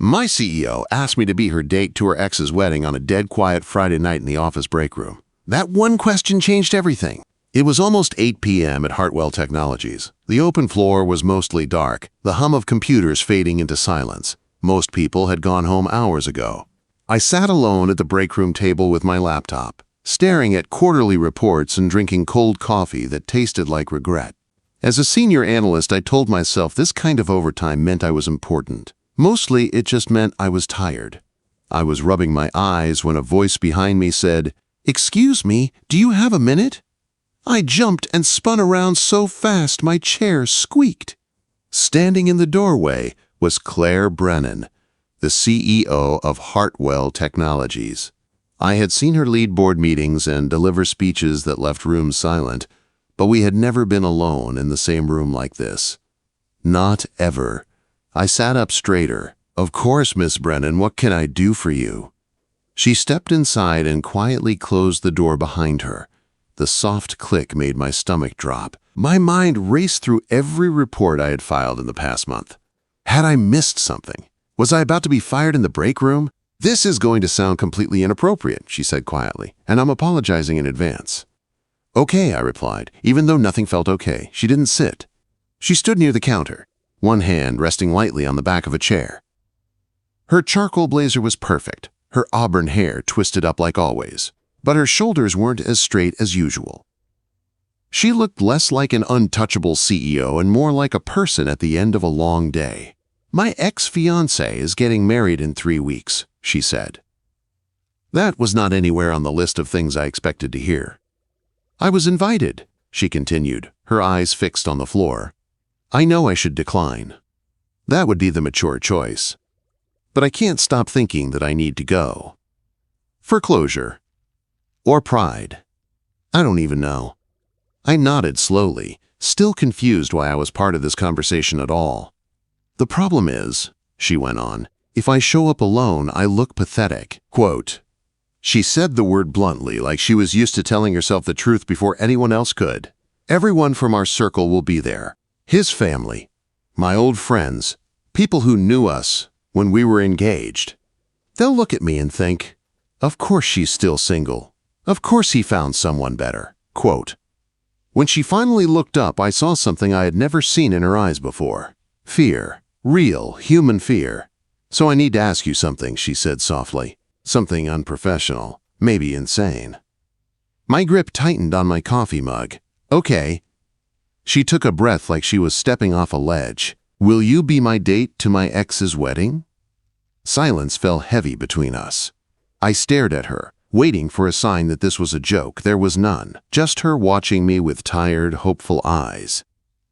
My CEO asked me to be her date to her ex's wedding on a dead quiet Friday night in the office break room. That one question changed everything. It was almost 8 p.m. at Hartwell Technologies. The open floor was mostly dark, the hum of computers fading into silence. Most people had gone home hours ago. I sat alone at the break room table with my laptop, staring at quarterly reports and drinking cold coffee that tasted like regret. As a senior analyst, I told myself this kind of overtime meant I was important. Mostly, it just meant I was tired. I was rubbing my eyes when a voice behind me said, "Excuse me, do you have a minute?" I jumped and spun around so fast my chair squeaked. Standing in the doorway was Claire Brennan, the CEO of Hartwell Technologies. I had seen her lead board meetings and deliver speeches that left rooms silent, but we had never been alone in the same room like this. Not ever. I sat up straighter. "Of course, Miss Brennan, what can I do for you?" She stepped inside and quietly closed the door behind her. The soft click made my stomach drop. My mind raced through every report I had filed in the past month. Had I missed something? Was I about to be fired in the break room? "This is going to sound completely inappropriate," she said quietly, "and I'm apologizing in advance." "Okay," I replied, even though nothing felt okay. She didn't sit. She stood near the counter, one hand resting lightly on the back of a chair. Her charcoal blazer was perfect, her auburn hair twisted up like always, but her shoulders weren't as straight as usual. She looked less like an untouchable CEO and more like a person at the end of a long day. "My ex-fiancé is getting married in 3 weeks," she said. That was not anywhere on the list of things I expected to hear. "I was invited," she continued, her eyes fixed on the floor. "I know I should decline. That would be the mature choice. But I can't stop thinking that I need to go. For closure. Or pride. I don't even know." I nodded slowly, still confused why I was part of this conversation at all. "The problem is," she went on, "if I show up alone, I look pathetic." Quote. She said the word bluntly, like she was used to telling herself the truth before anyone else could. "Everyone from our circle will be there. His family, my old friends, people who knew us when we were engaged. They'll look at me and think, of course she's still single. Of course he found someone better." Quote. When she finally looked up, I saw something I had never seen in her eyes before. Fear. Real, human fear. "So I need to ask you something," she said softly. "Something unprofessional, maybe insane." My grip tightened on my coffee mug. "Okay." She took a breath like she was stepping off a ledge. "Will you be my date to my ex's wedding?" Silence fell heavy between us. I stared at her, waiting for a sign that this was a joke. There was none, just her watching me with tired, hopeful eyes.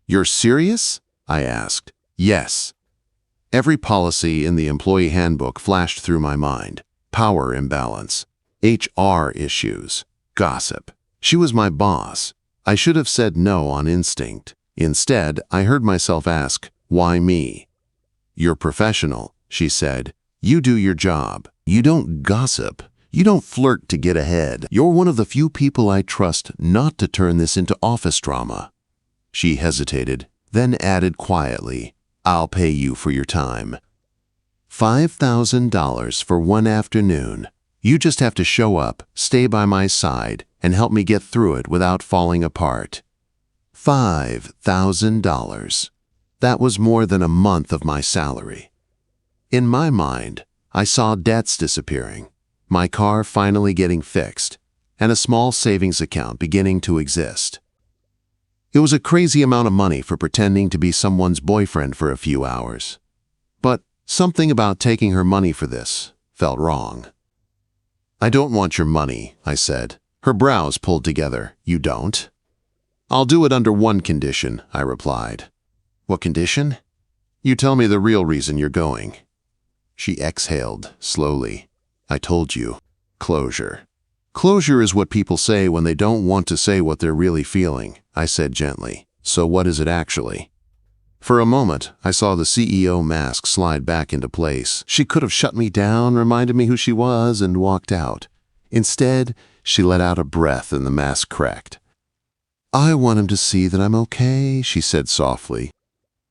"You're serious?" I asked. "Yes." Every policy in the employee handbook flashed through my mind. Power imbalance, HR issues, gossip. She was my boss. I should have said no on instinct. Instead, I heard myself ask, "Why me?" "You're professional," she said. "You do your job. You don't gossip. You don't flirt to get ahead. You're one of the few people I trust not to turn this into office drama." She hesitated, then added quietly, "I'll pay you for your time. $5,000 for one afternoon. You just have to show up, stay by my side, and help me get through it without falling apart." $5,000. That was more than a month of my salary. In my mind, I saw debts disappearing, my car finally getting fixed, and a small savings account beginning to exist. It was a crazy amount of money for pretending to be someone's boyfriend for a few hours. But something about taking her money for this felt wrong. "I don't want your money," I said. Her brows pulled together. "You don't?" "I'll do it under one condition," I replied. "What condition?" "You tell me the real reason you're going." She exhaled slowly. "I told you. Closure." "Closure is what people say when they don't want to say what they're really feeling," I said gently. "So what is it actually?" For a moment, I saw the CEO mask slide back into place. She could have shut me down, reminded me who she was, and walked out. Instead, she let out a breath and the mask cracked. "I want him to see that I'm okay," she said softly.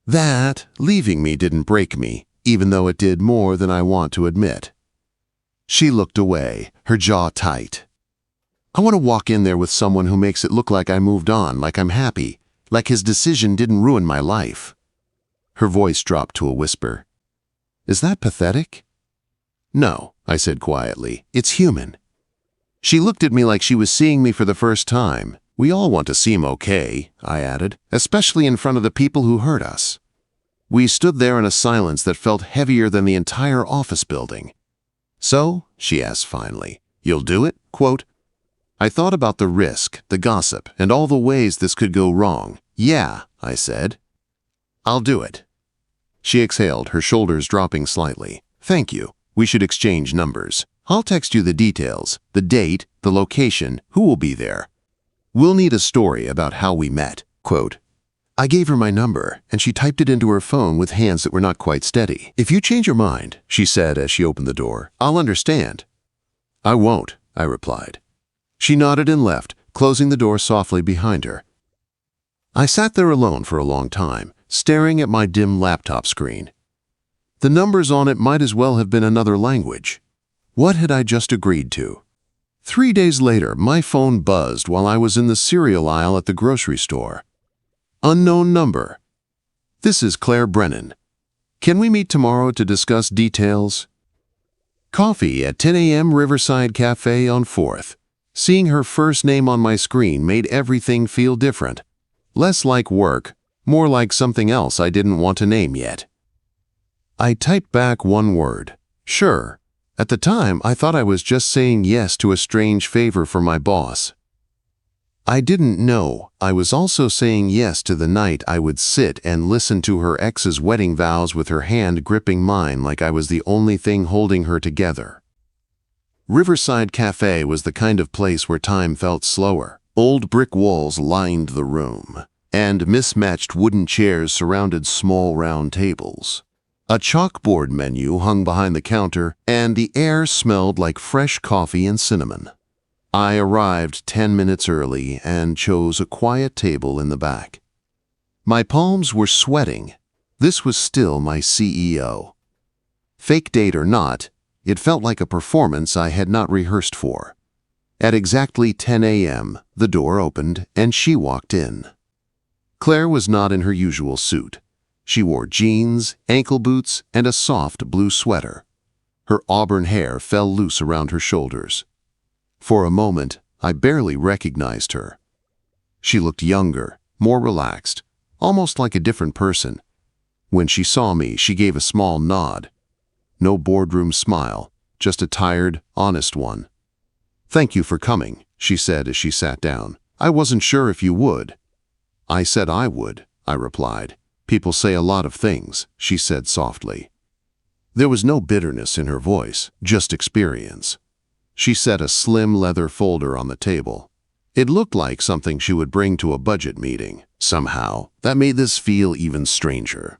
That, leaving me, didn't break me. even though it did more than I want to admit. She looked away, her jaw tight. I want to walk in there with someone who makes it look like I moved on, like I'm happy, like his decision didn't ruin my life. Her voice dropped to a whisper. Is that pathetic? No, I said quietly. It's human. She looked at me like she was seeing me for the first time. We all want to seem okay, I added, especially in front of the people who hurt us. We stood there in a silence that felt heavier than the entire office building. So, she asked finally, you'll do it? Quote, I thought about the risk, the gossip, and all the ways this could go wrong. Yeah, I said. I'll do it. She exhaled, her shoulders dropping slightly. Thank you. We should exchange numbers. I'll text you the details, the date, the location, who will be there. We'll need a story about how we met. Quote, I gave her my number, and she typed it into her phone with hands that were not quite steady. If you change your mind, she said as she opened the door, I'll understand. I won't, I replied. She nodded and left, closing the door softly behind her. I sat there alone for a long time, staring at my dim laptop screen. The numbers on it might as well have been another language. What had I just agreed to? 3 days later, my phone buzzed while I was in the cereal aisle at the grocery store. Unknown number. This is Claire Brennan. Can we meet tomorrow to discuss details? Coffee at 10 a.m. Riverside Cafe on 4th. Seeing her first name on my screen made everything feel different. Less like work, more like something else I didn't want to name yet. I typed back one word. Sure. At the time, I thought I was just saying yes to a strange favor from my boss. I didn't know I was also saying yes to the night I would sit and listen to her ex's wedding vows with her hand gripping mine like I was the only thing holding her together. Riverside Cafe was the kind of place where time felt slower. Old brick walls lined the room, and mismatched wooden chairs surrounded small round tables. A chalkboard menu hung behind the counter, and the air smelled like fresh coffee and cinnamon. I arrived 10 minutes early and chose a quiet table in the back. My palms were sweating. This was still my CEO. Fake date or not, it felt like a performance I had not rehearsed for. At exactly 10 a.m., the door opened and she walked in. Claire was not in her usual suit. She wore jeans, ankle boots, and a soft blue sweater. Her auburn hair fell loose around her shoulders. For a moment, I barely recognized her. She looked younger, more relaxed, almost like a different person. When she saw me, she gave a small nod. No boardroom smile, just a tired, honest one. Thank you for coming, she said as she sat down. I wasn't sure if you would. I said I would, I replied. People say a lot of things, she said softly. There was no bitterness in her voice, just experience. She set a slim leather folder on the table. It looked like something she would bring to a budget meeting. Somehow, that made this feel even stranger.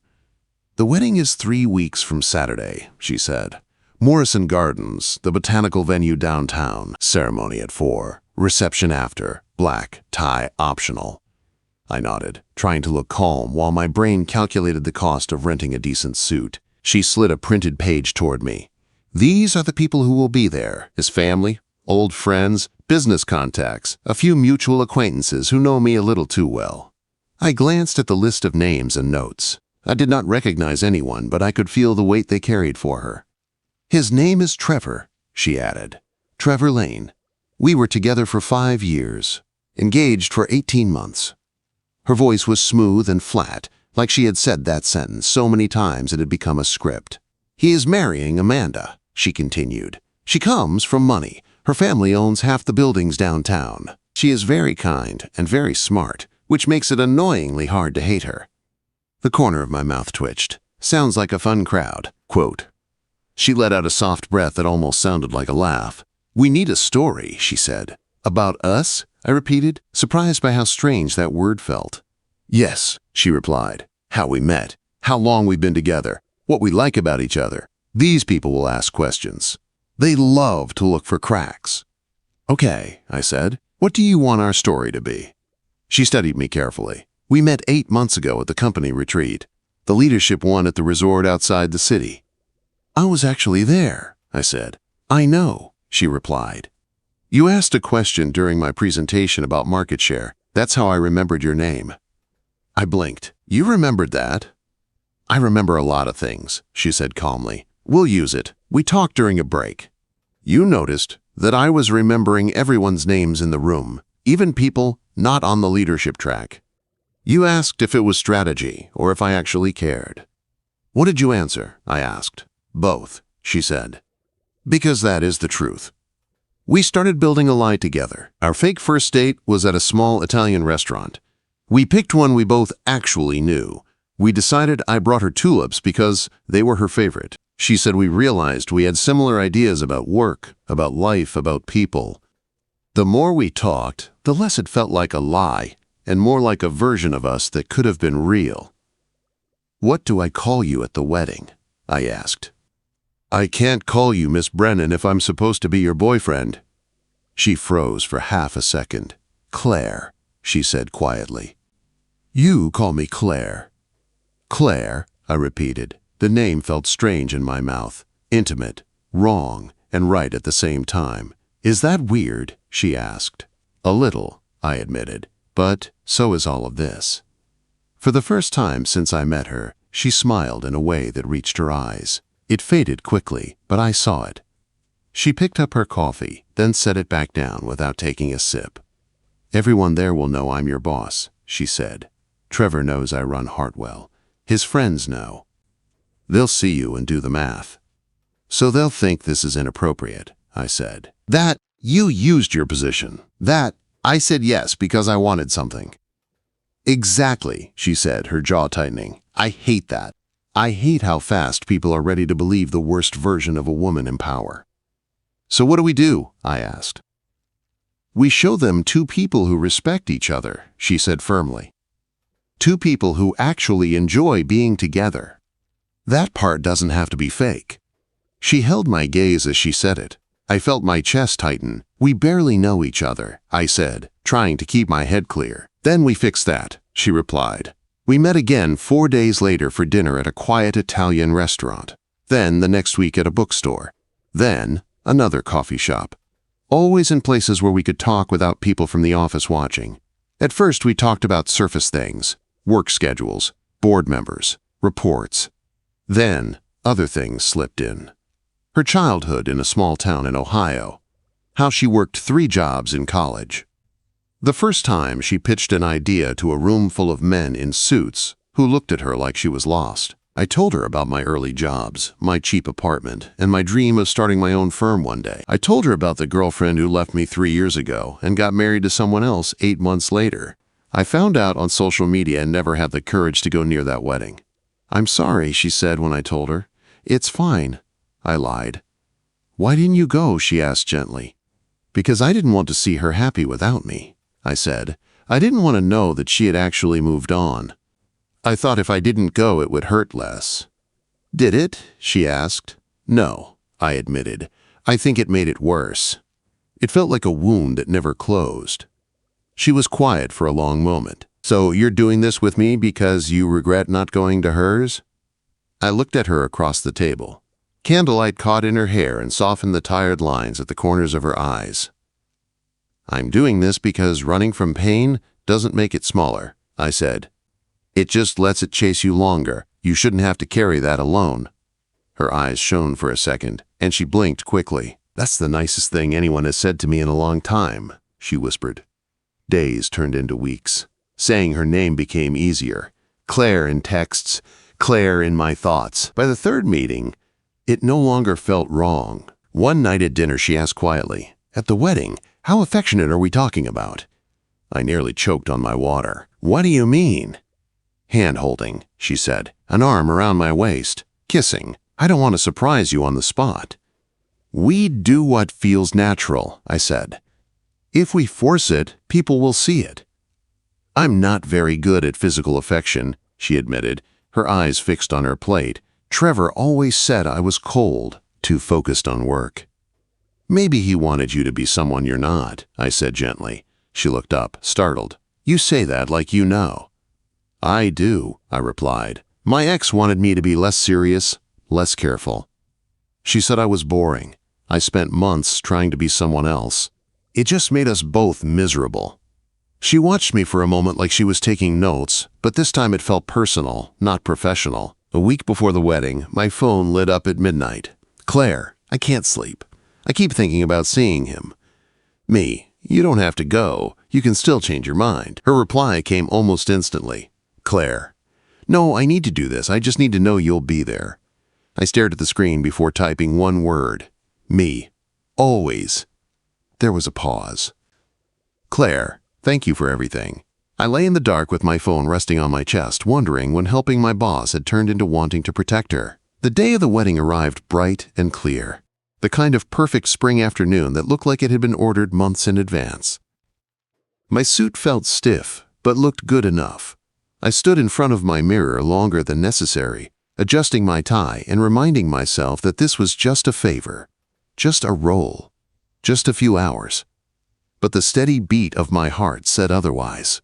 The wedding is 3 weeks from Saturday, she said. Morrison Gardens, the botanical venue downtown, ceremony at 4, reception after, black, tie optional. I nodded, trying to look calm while my brain calculated the cost of renting a decent suit. She slid a printed page toward me. These are the people who will be there, his family, old friends, business contacts, a few mutual acquaintances who know me a little too well. I glanced at the list of names and notes. I did not recognize anyone, but I could feel the weight they carried for her. His name is Trevor, she added. Trevor Lane. We were together for 5 years, engaged for 18 months. Her voice was smooth and flat, like she had said that sentence so many times it had become a script. He is marrying Amanda, she continued. She comes from money. Her family owns half the buildings downtown. She is very kind and very smart, which makes it annoyingly hard to hate her. The corner of my mouth twitched. Sounds like a fun crowd. Quote. She let out a soft breath that almost sounded like a laugh. We need a story, she said. About us? I repeated, surprised by how strange that word felt. Yes, she replied. How we met. How long we've been together. What we like about each other. These people will ask questions. They love to look for cracks. Okay, I said. What do you want our story to be? She studied me carefully. We met 8 months ago at the company retreat. The leadership one at the resort outside the city. I was actually there, I said. I know, she replied. You asked a question during my presentation about market share. That's how I remembered your name. I blinked. You remembered that? I remember a lot of things, she said calmly. We'll use it. We talked during a break. You noticed that I was remembering everyone's names in the room, even people not on the leadership track. You asked if it was strategy or if I actually cared. What did you answer? I asked. Both, she said. Because that is the truth. We started building a lie together. Our fake first date was at a small Italian restaurant. We picked one we both actually knew. We decided I brought her tulips because they were her favorite. She said we realized we had similar ideas about work, about life, about people. The more we talked, the less it felt like a lie, and more like a version of us that could have been real. What do I call you at the wedding? I asked. I can't call you Miss Brennan if I'm supposed to be your boyfriend. She froze for half a second. Claire, she said quietly. You call me Claire. Claire, I repeated. The name felt strange in my mouth, intimate, wrong, and right at the same time. Is that weird? She asked. A little, I admitted, but so is all of this. For the first time since I met her, she smiled in a way that reached her eyes. It faded quickly, but I saw it. She picked up her coffee, then set it back down without taking a sip. Everyone there will know I'm your boss, she said. Trevor knows I run Hartwell. His friends know. They'll see you and do the math. So they'll think this is inappropriate, I said. That you used your position. That I said yes because I wanted something. Exactly, she said, her jaw tightening. I hate that. I hate how fast people are ready to believe the worst version of a woman in power. So what do we do? I asked. We show them two people who respect each other, she said firmly. Two people who actually enjoy being together. That part doesn't have to be fake. She held my gaze as she said it. I felt my chest tighten. We barely know each other, I said, trying to keep my head clear. Then we fix that, she replied. We met again 4 days later for dinner at a quiet Italian restaurant. Then the next week at a bookstore. Then another coffee shop. Always in places where we could talk without people from the office watching. At first we talked about surface things, work schedules, board members, reports. Then other things slipped in. Her childhood in a small town in Ohio. How she worked 3 jobs in college. The first time she pitched an idea to a room full of men in suits who looked at her like she was lost. I told her about my early jobs, my cheap apartment, and my dream of starting my own firm one day. I told her about the girlfriend who left me 3 years ago and got married to someone else 8 months later. I found out on social media and never had the courage to go near that wedding. I'm sorry, she said when I told her. It's fine, I lied. Why didn't you go? She asked gently. Because I didn't want to see her happy without me, I said. I didn't want to know that she had actually moved on. I thought if I didn't go, it would hurt less. Did it? She asked. No, I admitted. I think it made it worse. It felt like a wound that never closed. She was quiet for a long moment. So you're doing this with me because you regret not going to hers? I looked at her across the table. Candlelight caught in her hair and softened the tired lines at the corners of her eyes. I'm doing this because running from pain doesn't make it smaller, I said. It just lets it chase you longer. You shouldn't have to carry that alone. Her eyes shone for a second, and she blinked quickly. That's the nicest thing anyone has said to me in a long time, she whispered. Days turned into weeks. Saying her name became easier. Claire in texts, Claire in my thoughts. By the third meeting, it no longer felt wrong. One night at dinner, she asked quietly, At the wedding, how affectionate are we talking about? I nearly choked on my water. What do you mean? Hand-holding, she said, an arm around my waist, kissing. I don't want to surprise you on the spot. We do what feels natural, I said. If we force it, people will see it. I'm not very good at physical affection, she admitted, her eyes fixed on her plate. Trevor always said I was cold, too focused on work. Maybe he wanted you to be someone you're not, I said gently. She looked up, startled. You say that like you know. I do, I replied, My ex wanted me to be less serious, less careful. She said I was boring. I spent months trying to be someone else. It just made us both miserable. She watched me for a moment like she was taking notes, but this time it felt personal, not professional. A week before the wedding, my phone lit up at midnight. Claire, I can't sleep. I keep thinking about seeing him. Me, you don't have to go. You can still change your mind. Her reply came almost instantly. Claire, no, I need to do this. I just need to know you'll be there. I stared at the screen before typing one word. Me. Always. There was a pause. Claire, thank you for everything. I lay in the dark with my phone resting on my chest, wondering when helping my boss had turned into wanting to protect her. The day of the wedding arrived bright and clear. The kind of perfect spring afternoon that looked like it had been ordered months in advance. My suit felt stiff, but looked good enough. I stood in front of my mirror longer than necessary, adjusting my tie and reminding myself that this was just a favor, just a role, just a few hours. But the steady beat of my heart said otherwise.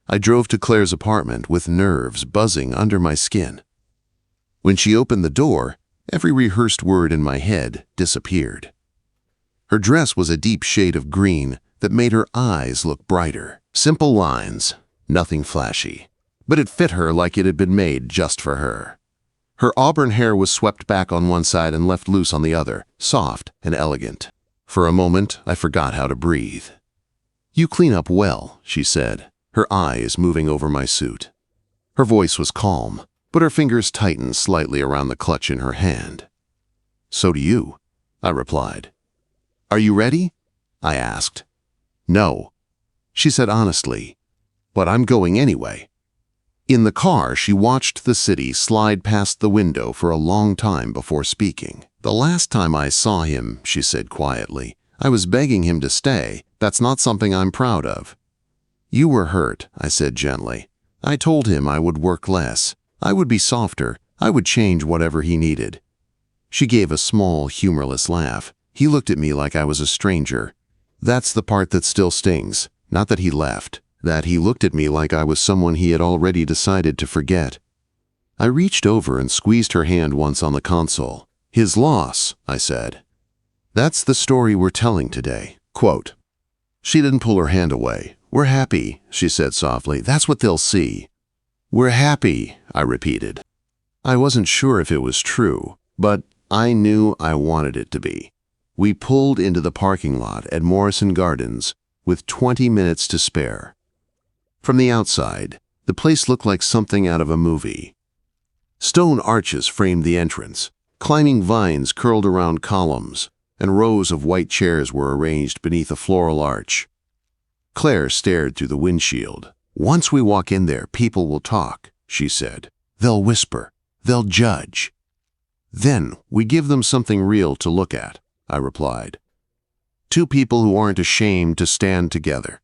I drove to Claire's apartment with nerves buzzing under my skin. When she opened the door, every rehearsed word in my head disappeared. Her dress was a deep shade of green that made her eyes look brighter. Simple lines, nothing flashy, but it fit her like it had been made just for her. Her auburn hair was swept back on one side and left loose on the other, soft and elegant. For a moment, I forgot how to breathe. You clean up well, she said, her eyes moving over my suit. Her voice was calm, but her fingers tightened slightly around the clutch in her hand. So do you, I replied. Are you ready? I asked. No, she said honestly, but I'm going anyway. In the car, she watched the city slide past the window for a long time before speaking. The last time I saw him, she said quietly, I was begging him to stay. That's not something I'm proud of. You were hurt, I said gently. I told him I would work less. I would be softer. I would change whatever he needed. She gave a small, humorless laugh. He looked at me like I was a stranger. That's the part that still stings. Not that he left. That he looked at me like I was someone he had already decided to forget. I reached over and squeezed her hand once on the console. His loss, I said. That's the story we're telling today. Quote. She didn't pull her hand away. We're happy, she said softly. That's what they'll see. We're happy, I repeated. I wasn't sure if it was true, but I knew I wanted it to be. We pulled into the parking lot at Morrison Gardens with 20 minutes to spare. From the outside, the place looked like something out of a movie. Stone arches framed the entrance. Climbing vines curled around columns, and rows of white chairs were arranged beneath a floral arch. Claire stared through the windshield. Once we walk in there, people will talk, she said. They'll whisper. They'll judge. Then we give them something real to look at, I replied. Two people who aren't ashamed to stand together.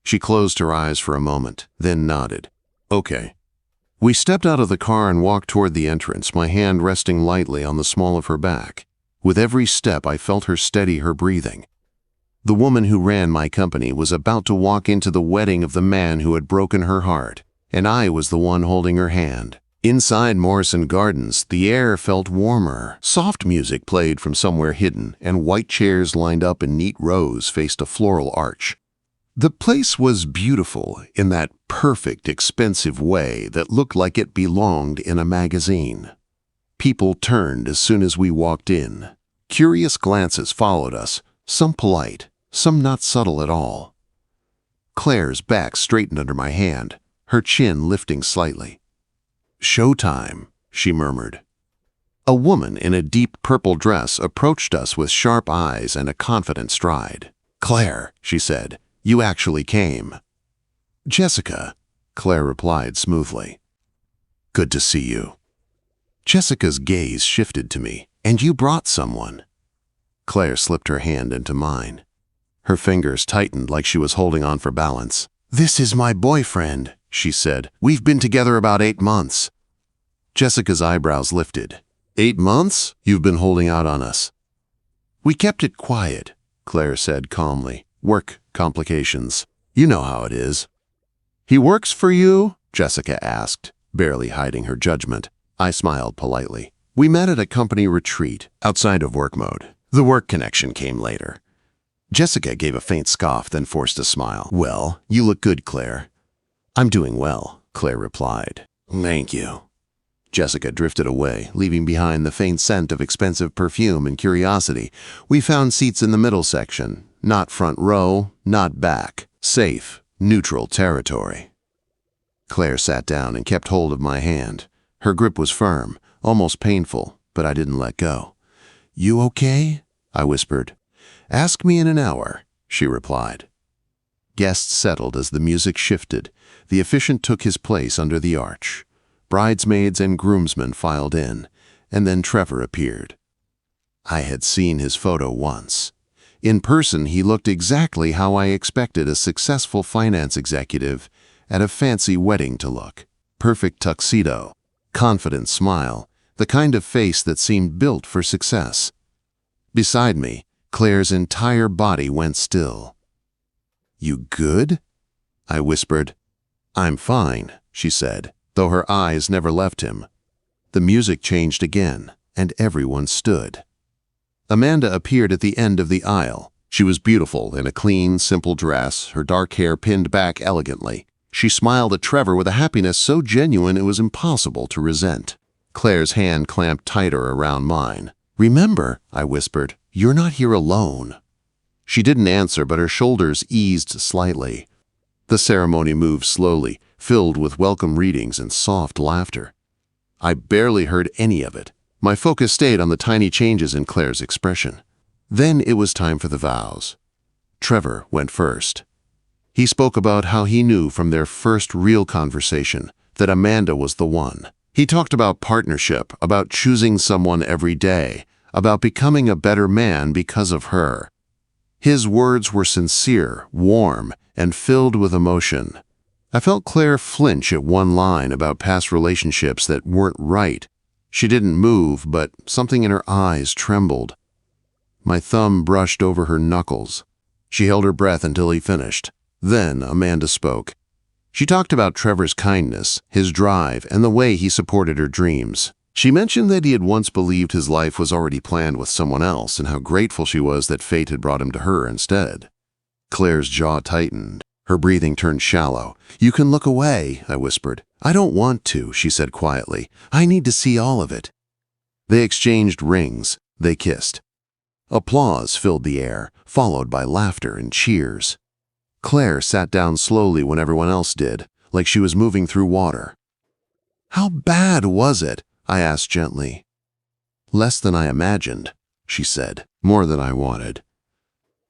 She closed her eyes for a moment, then nodded. Okay. We stepped out of the car and walked toward the entrance, my hand resting lightly on the small of her back. With every step, I felt her steady her breathing. The woman who ran my company was about to walk into the wedding of the man who had broken her heart, and I was the one holding her hand. Inside Morrison Gardens, the air felt warmer. Soft music played from somewhere hidden, and white chairs lined up in neat rows faced a floral arch. The place was beautiful in that perfect, expensive way that looked like it belonged in a magazine. People turned as soon as we walked in. Curious glances followed us, some polite, some not subtle at all. Claire's back straightened under my hand, her chin lifting slightly. Showtime, she murmured. A woman in a deep purple dress approached us with sharp eyes and a confident stride. Claire, she said, you actually came. Jessica, Claire replied smoothly. Good to see you. Jessica's gaze shifted to me. And you brought someone. Claire slipped her hand into mine. Her fingers tightened like she was holding on for balance. This is my boyfriend, she said. We've been together about 8 months. Jessica's eyebrows lifted. 8 months? You've been holding out on us. We kept it quiet, Claire said calmly. Work complications. You know how it is. He works for you? Jessica asked. barely hiding her judgment. I smiled politely. We met at a company retreat, outside of work mode. The work connection came later. Jessica gave a faint scoff, then forced a smile. Well, you look good, Claire. I'm doing well, Claire replied. Thank you. Jessica drifted away, leaving behind the faint scent of expensive perfume and curiosity. We found seats in the middle section, not front row, not back. Safe, neutral territory. Claire sat down and kept hold of my hand. Her grip was firm, almost painful, but I didn't let go. You okay? I whispered. Ask me in an hour, she replied. Guests settled as the music shifted. The officiant took his place under the arch. Bridesmaids and groomsmen filed in, and then Trevor appeared. I had seen his photo once. In person, he looked exactly how I expected a successful finance executive at a fancy wedding to look. Perfect tuxedo, confident smile, the kind of face that seemed built for success. Beside me, Claire's entire body went still. You good? I whispered. I'm fine, she said, though her eyes never left him. The music changed again, and everyone stood. Amanda appeared at the end of the aisle. She was beautiful in a clean, simple dress, her dark hair pinned back elegantly. She smiled at Trevor with a happiness so genuine it was impossible to resent. Claire's hand clamped tighter around mine. Remember, I whispered, you're not here alone. She didn't answer, but her shoulders eased slightly. The ceremony moved slowly, filled with welcome readings and soft laughter. I barely heard any of it. My focus stayed on the tiny changes in Claire's expression. Then it was time for the vows. Trevor went first. He spoke about how he knew from their first real conversation that Amanda was the one. He talked about partnership, about choosing someone every day, about becoming a better man because of her. His words were sincere, warm, and filled with emotion. I felt Claire flinch at one line about past relationships that weren't right. She didn't move, but something in her eyes trembled. My thumb brushed over her knuckles. She held her breath until he finished. Then Amanda spoke. She talked about Trevor's kindness, his drive, and the way he supported her dreams. She mentioned that he had once believed his life was already planned with someone else and how grateful she was that fate had brought him to her instead. Claire's jaw tightened. Her breathing turned shallow. You can look away, I whispered. I don't want to, she said quietly. I need to see all of it. They exchanged rings. They kissed. Applause filled the air, followed by laughter and cheers. Claire sat down slowly when everyone else did, like she was moving through water. How bad was it? I asked gently. Less than I imagined, she said, more than I wanted.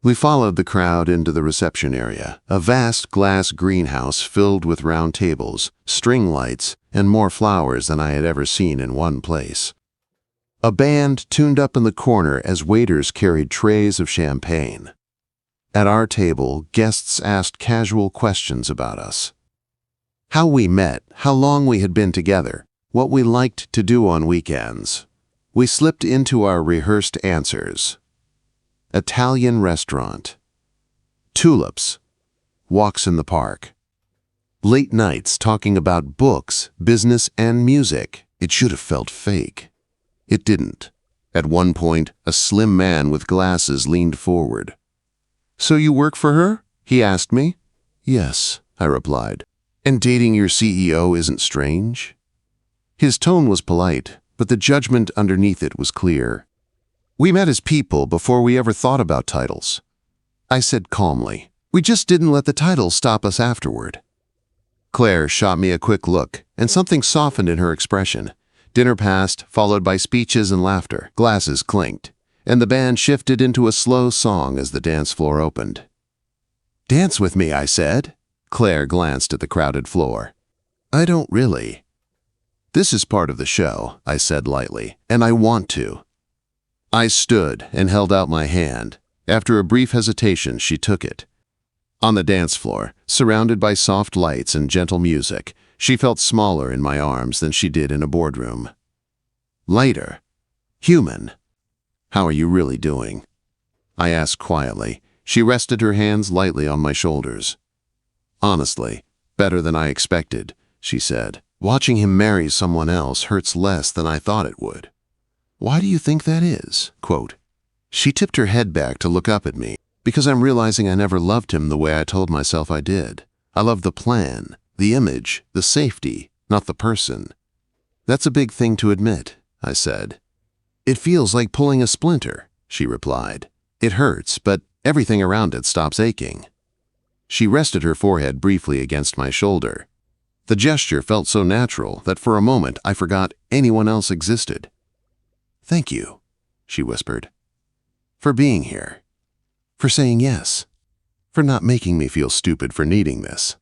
We followed the crowd into the reception area, a vast glass greenhouse filled with round tables, string lights, and more flowers than I had ever seen in one place. A band tuned up in the corner as waiters carried trays of champagne. At our table, guests asked casual questions about us. How we met, how long we had been together, what we liked to do on weekends. We slipped into our rehearsed answers. Italian restaurant. Tulips. Walks in the park. Late nights talking about books, business, and music. It should have felt fake. It didn't. At one point, a slim man with glasses leaned forward. So you work for her? He asked me. Yes, I replied. And dating your CEO isn't strange? His tone was polite, but the judgment underneath it was clear. We met as people before we ever thought about titles. I said calmly. We just didn't let the titles stop us afterward. Claire shot me a quick look, and something softened in her expression. Dinner passed, followed by speeches and laughter. Glasses clinked, and the band shifted into a slow song as the dance floor opened. Dance with me, I said. Claire glanced at the crowded floor. I don't really. This is part of the show, I said lightly, and I want to. I stood and held out my hand. After a brief hesitation, she took it. On the dance floor, surrounded by soft lights and gentle music, she felt smaller in my arms than she did in a boardroom. Lighter. Human. How are you really doing? I asked quietly. She rested her hands lightly on my shoulders. Honestly, better than I expected, she said. Watching him marry someone else hurts less than I thought it would. Why do you think that is? Quote. She tipped her head back to look up at me, because I'm realizing I never loved him the way I told myself I did. I love the plan, the image, the safety, not the person. That's a big thing to admit, I said. It feels like pulling a splinter, she replied. It hurts, but everything around it stops aching. She rested her forehead briefly against my shoulder. The gesture felt so natural that for a moment I forgot anyone else existed. Thank you, she whispered. For being here. For saying yes. For not making me feel stupid for needing this.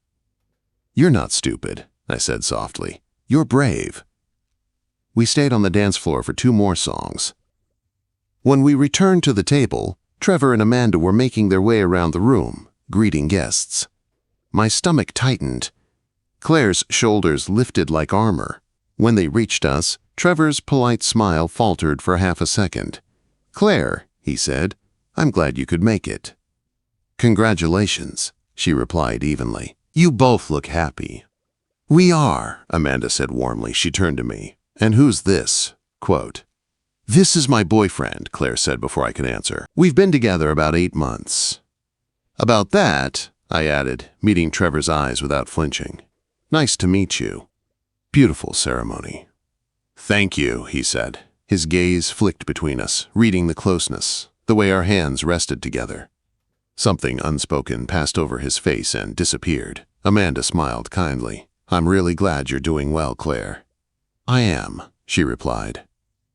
You're not stupid, I said softly. You're brave. We stayed on the dance floor for 2 more songs. When we returned to the table, Trevor and Amanda were making their way around the room, greeting guests. My stomach tightened. Claire's shoulders lifted like armor. When they reached us, Trevor's polite smile faltered for half a second. Claire, he said, I'm glad you could make it. Congratulations, she replied evenly. You both look happy. We are, Amanda said warmly. She turned to me. And who's this? Quote. This is my boyfriend, Claire said before I could answer. We've been together about 8 months. About that, I added, meeting Trevor's eyes without flinching. Nice to meet you. Beautiful ceremony. Thank you, he said. His gaze flicked between us, reading the closeness, the way our hands rested together. Something unspoken passed over his face and disappeared. Amanda smiled kindly. I'm really glad you're doing well, Claire. I am, she replied.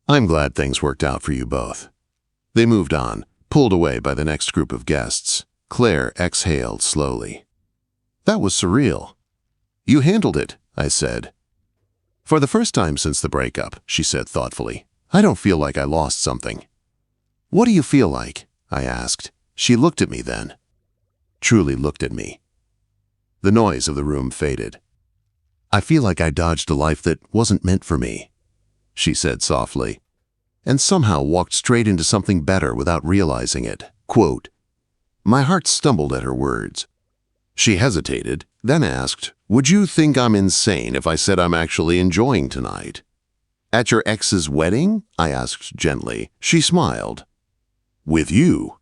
I'm glad things worked out for you both. They moved on, pulled away by the next group of guests. Claire exhaled slowly. That was surreal. You handled it, I said. For the first time since the breakup, she said thoughtfully, I don't feel like I lost something. What do you feel like? I asked. She looked at me then. Truly looked at me. The noise of the room faded. I feel like I dodged a life that wasn't meant for me, she said softly, and somehow walked straight into something better without realizing it. Quote. My heart stumbled at her words. She hesitated, then asked, Would you think I'm insane if I said I'm actually enjoying tonight? At your ex's wedding? I asked gently. She smiled. With you?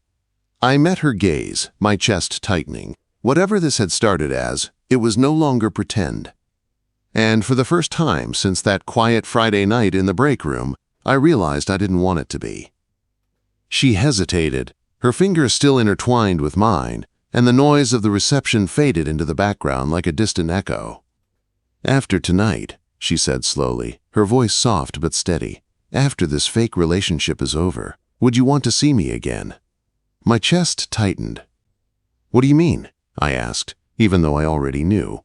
I met her gaze, my chest tightening. Whatever this had started as, it was no longer pretend. And for the first time since that quiet Friday night in the break room, I realized I didn't want it to be. She hesitated, her fingers still intertwined with mine, and the noise of the reception faded into the background like a distant echo. After tonight, she said slowly, her voice soft but steady, after this fake relationship is over, would you want to see me again? My chest tightened. What do you mean? I asked, even though I already knew.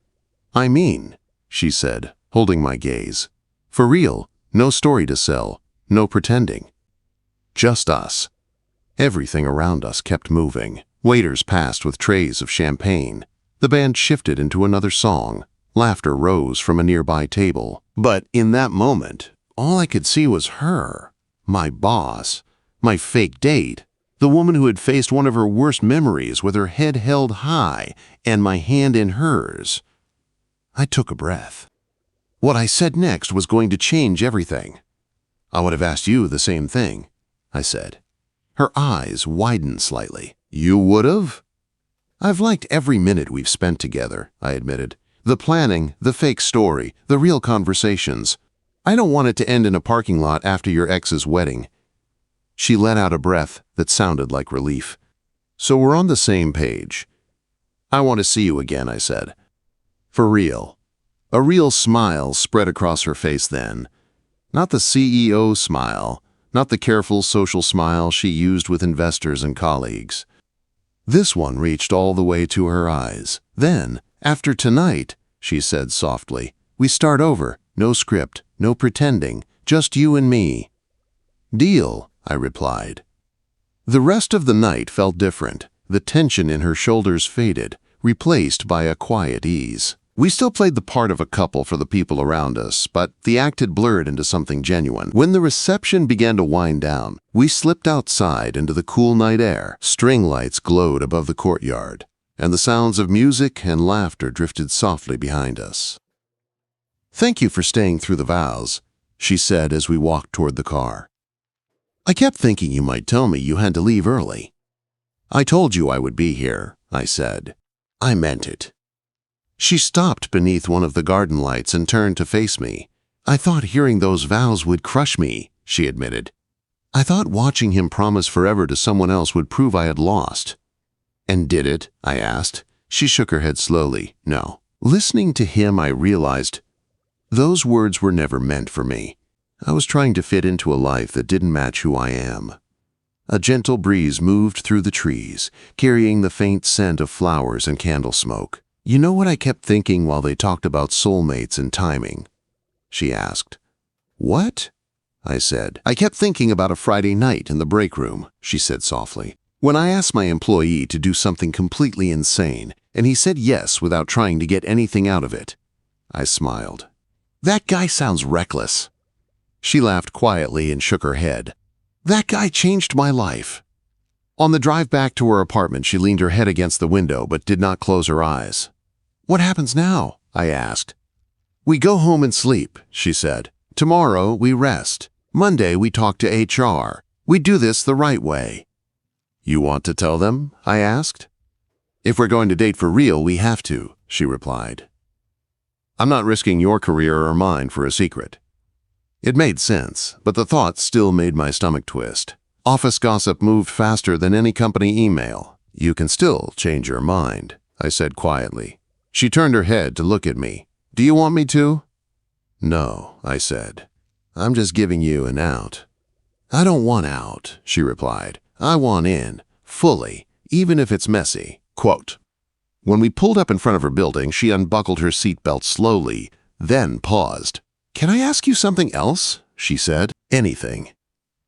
I mean, she said, holding my gaze. For real, no story to sell, no pretending. Just us. Everything around us kept moving. Waiters passed with trays of champagne. The band shifted into another song. Laughter rose from a nearby table. But in that moment, all I could see was her, my boss, my fake date, the woman who had faced one of her worst memories with her head held high and my hand in hers. I took a breath. What I said next was going to change everything. I would have asked you the same thing, I said. Her eyes widened slightly. You would have? I've liked every minute we've spent together, I admitted. The planning, the fake story, the real conversations. I don't want it to end in a parking lot after your ex's wedding. She let out a breath that sounded like relief. So we're on the same page. I want to see you again, I said. For real. A real smile spread across her face then. Not the CEO smile, not the careful social smile she used with investors and colleagues. This one reached all the way to her eyes. Then, after tonight, she said softly, we start over, no script, no pretending, just you and me. Deal, I replied. The rest of the night felt different. The tension in her shoulders faded, replaced by a quiet ease. We still played the part of a couple for the people around us, but the act had blurred into something genuine. When the reception began to wind down, we slipped outside into the cool night air. String lights glowed above the courtyard, and the sounds of music and laughter drifted softly behind us. "Thank you for staying through the vows," she said as we walked toward the car. "I kept thinking you might tell me you had to leave early." "I told you I would be here," I said. "I meant it." She stopped beneath one of the garden lights and turned to face me. "I thought hearing those vows would crush me," she admitted. "I thought watching him promise forever to someone else would prove I had lost." "And did it?" I asked. She shook her head slowly. "No." Listening to him, I realized those words were never meant for me. I was trying to fit into a life that didn't match who I am. A gentle breeze moved through the trees, carrying the faint scent of flowers and candle smoke. "You know what I kept thinking while they talked about soulmates and timing?" she asked. "What?" I said. "I kept thinking about a Friday night in the break room," she said softly. "When I asked my employee to do something completely insane, and he said yes without trying to get anything out of it." I smiled. "That guy sounds reckless." She laughed quietly and shook her head. "That guy changed my life." On the drive back to her apartment, she leaned her head against the window but did not close her eyes. "What happens now?" I asked. "We go home and sleep," she said. "Tomorrow we rest. Monday we talk to HR. We do this the right way." "You want to tell them?" I asked. "If we're going to date for real, we have to," she replied. "I'm not risking your career or mine for a secret." It made sense, but the thought still made my stomach twist. Office gossip moved faster than any company email. "You can still change your mind," I said quietly. She turned her head to look at me. "Do you want me to?" "No," I said. "I'm just giving you an out." "I don't want out," she replied. "I want in, fully, even if it's messy." Quote. When we pulled up in front of her building, she unbuckled her seatbelt slowly, then paused. "Can I ask you something else?" she said. "Anything."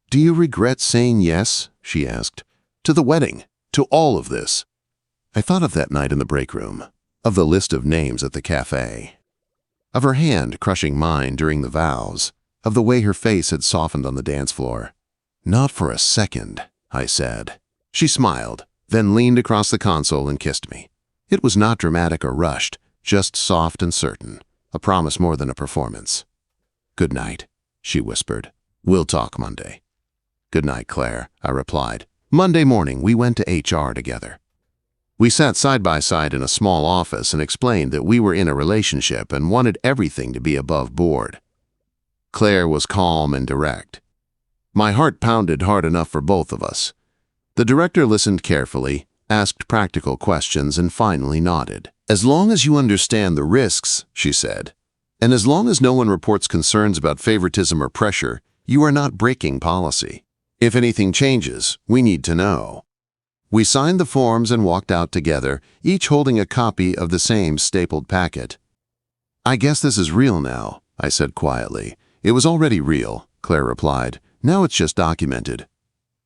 "Do you regret saying yes?" she asked. "To the wedding, to all of this." I thought of that night in the break room, of the list of names at the cafe, of her hand crushing mine during the vows, of the way her face had softened on the dance floor. "Not for a second," I said. She smiled, then leaned across the console and kissed me. It was not dramatic or rushed, just soft and certain, a promise more than a performance. "Good night," she whispered. "We'll talk Monday." "Good night, Claire," I replied. Monday morning, we went to HR together. We sat side by side in a small office and explained that we were in a relationship and wanted everything to be above board. Claire was calm and direct. My heart pounded hard enough for both of us. The director listened carefully, asked practical questions, and finally nodded. "As long as you understand the risks," she said, "and as long as no one reports concerns about favoritism or pressure, you are not breaking policy. If anything changes, we need to know." We signed the forms and walked out together, each holding a copy of the same stapled packet. "I guess this is real now," I said quietly. "It was already real," Claire replied. "Now it's just documented."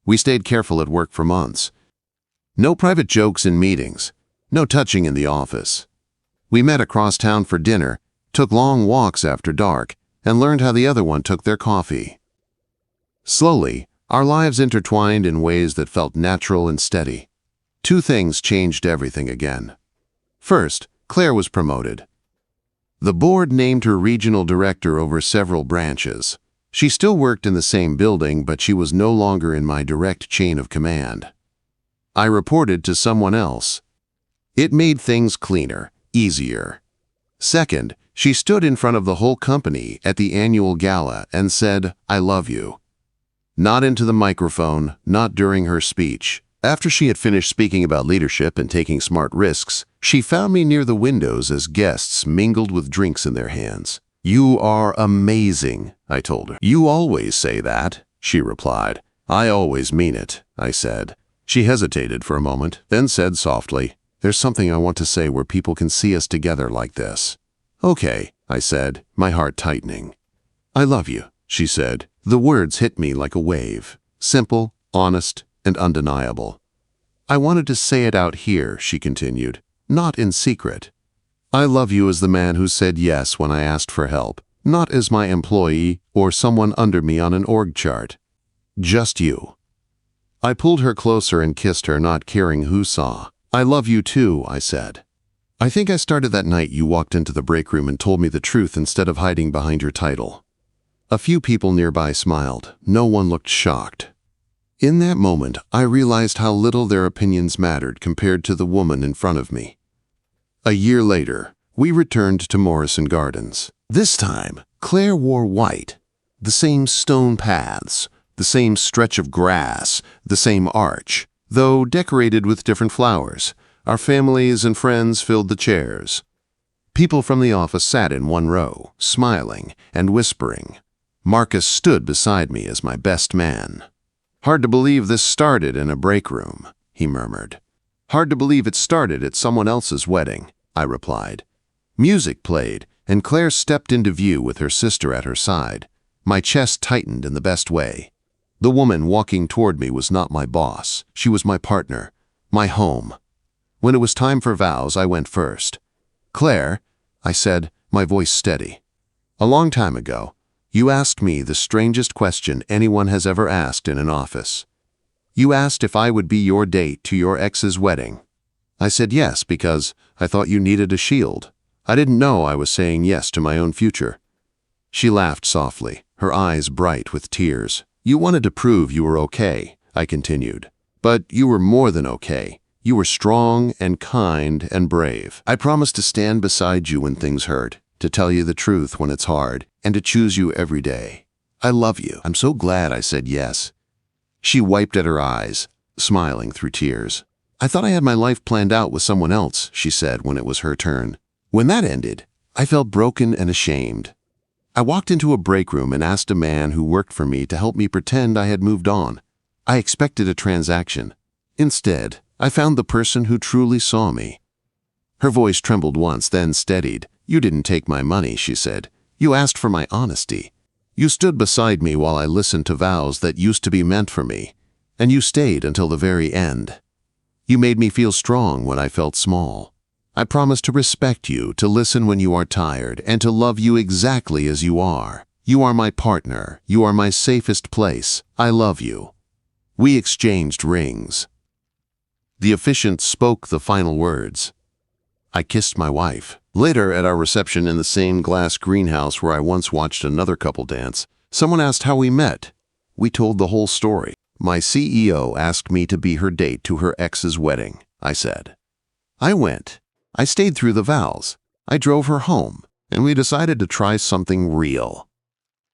We stayed careful at work for months. No private jokes in meetings, no touching in the office. We met across town for dinner, took long walks after dark, and learned how the other one took their coffee. Slowly, our lives intertwined in ways that felt natural and steady. Two things changed everything again. First, Claire was promoted. The board named her regional director over several branches. She still worked in the same building, but she was no longer in my direct chain of command. I reported to someone else. It made things cleaner, easier. Second, she stood in front of the whole company at the annual gala and said, "I love you." Not into the microphone, not during her speech. After she had finished speaking about leadership and taking smart risks, she found me near the windows as guests mingled with drinks in their hands. "You are amazing," I told her. "You always say that," she replied. "I always mean it," I said. She hesitated for a moment, then said softly, "There's something I want to say where people can see us together like this." "Okay," I said, my heart tightening. "I love you," she said. The words hit me like a wave, simple, honest, and undeniable. "I wanted to say it out here," she continued, "not in secret. I love you as the man who said yes when I asked for help, not as my employee or someone under me on an org chart. Just you." I pulled her closer and kissed her, not caring who saw. "I love you too," I said. I think I started that night you walked into the break room and told me the truth instead of hiding behind your title. A few people nearby smiled. No one looked shocked. In that moment, I realized how little their opinions mattered compared to the woman in front of me. A year later, we returned to Morrison Gardens. This time, Claire wore white. The same stone paths, the same stretch of grass, the same arch, though decorated with different flowers. Our families and friends filled the chairs. People from the office sat in one row, smiling and whispering. Marcus stood beside me as my best man. "Hard to believe this started in a break room," he murmured. "Hard to believe it started at someone else's wedding," I replied. Music played, and Claire stepped into view with her sister at her side. My chest tightened in the best way. The woman walking toward me was not my boss. She was my partner, my home. When it was time for vows, I went first. "Claire," I said, my voice steady. "A long time ago, you asked me the strangest question anyone has ever asked in an office. You asked if I would be your date to your ex's wedding. I said yes because I thought you needed a shield. I didn't know I was saying yes to my own future." She laughed softly, her eyes bright with tears. "You wanted to prove you were okay," I continued. "But you were more than okay. You were strong and kind and brave. I promised to stand beside you when things hurt, to tell you the truth when it's hard, and to choose you every day. I love you. I'm so glad I said yes." She wiped at her eyes, smiling through tears. "I thought I had my life planned out with someone else," she said when it was her turn. When that ended, I felt broken and ashamed. I walked into a break room and asked a man who worked for me to help me pretend I had moved on. I expected a transaction. Instead, I found the person who truly saw me. Her voice trembled once, then steadied. "You didn't take my money," she said. "You asked for my honesty. You stood beside me while I listened to vows that used to be meant for me, and you stayed until the very end. You made me feel strong when I felt small. I promise to respect you, to listen when you are tired, and to love you exactly as you are. You are my partner. You are my safest place. I love you." We exchanged rings. The officiant spoke the final words. I kissed my wife. Later, at our reception in the same glass greenhouse where I once watched another couple dance, someone asked how we met. We told the whole story. "My CEO asked me to be her date to her ex's wedding," I said. I went. I stayed through the vows. I drove her home, and we decided to try something real.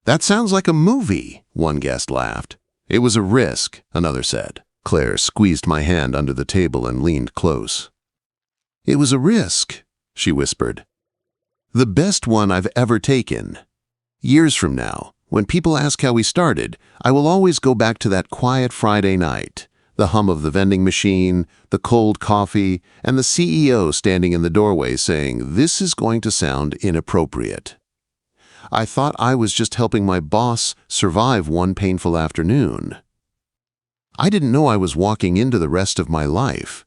"That sounds like a movie," one guest laughed. "It was a risk," another said. Claire squeezed my hand under the table and leaned close. "It was a risk," she whispered. "The best one I've ever taken. Years from now, when people ask how we started, I will always go back to that quiet Friday night, the hum of the vending machine, the cold coffee, and the CEO standing in the doorway saying, 'This is going to sound inappropriate.' I thought I was just helping my boss survive one painful afternoon. I didn't know I was walking into the rest of my life.